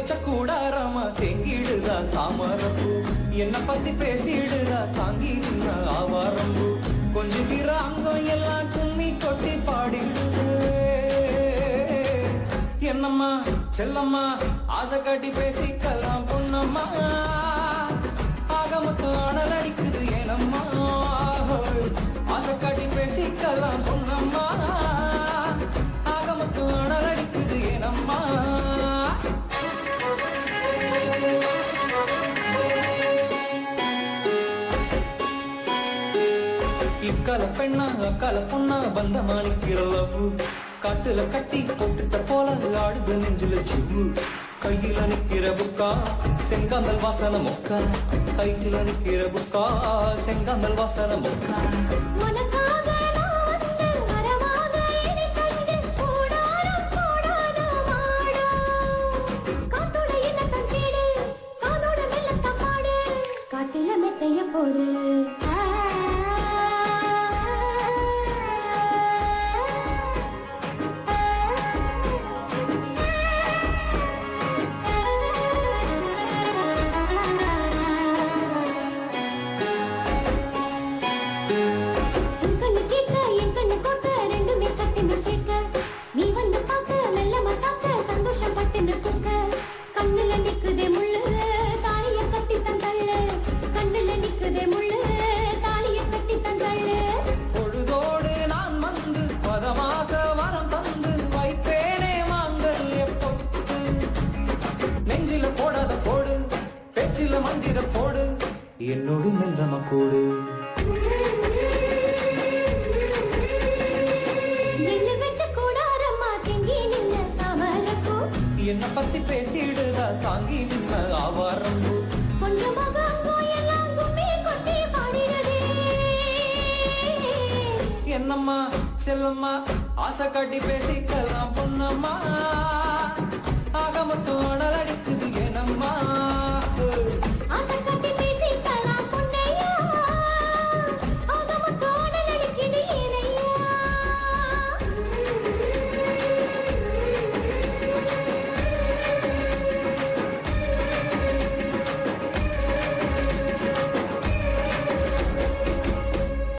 வச்ச கூடாரமா தேங்கிடுதா தாமரப்பூ என்ன பத்தி பேசிடுதா தாங்கி நின்ன ஆவாரம்பூ கொஞ்சம் தீர அங்கம் எல்லாம் கும்மி கொட்டி பாடிடுது என்னம்மா செல்லம்மா ஆசை காட்டி பேசிக்கலாம் பொன்னம்மா ஆகமத்து அனல் அடிக்குது ஏனம்மா ஆசை காட்டி பேசிக்கலாம் பொன்னம்மா ஆகமத்து அனல் அடிக்குது ஏனம்மா இக்கால பெண்ணா அக்கால பொண்ணா பந்தமா நிக்கிற லவ் காட்டுல கட்டி போட்டுட்ட போல ஆடுது நெஞ்சுல சிவு கையில நிக்கிற புக்கா செங்காந்தல் வாசன மொக்கா கையில நிக்கிற புக்கா செங்காந்தல் வாசன மொக்கா போடு பொழுதோடு நான் வந்து பதமாக வரம் தந்து வைப்பேனே மாங்கல்ய பொட்டு நெஞ்சில போடாத போடு பேச்சில மந்திர போடு என்னோடு மெல்லம கூடு என்ன பத்தி பேசிடுதா தாங்கி நின்ன ஆவாரம்பூ என்னம்மா செல்லம்மா ஆசை காட்டி பேசிக்கலாம்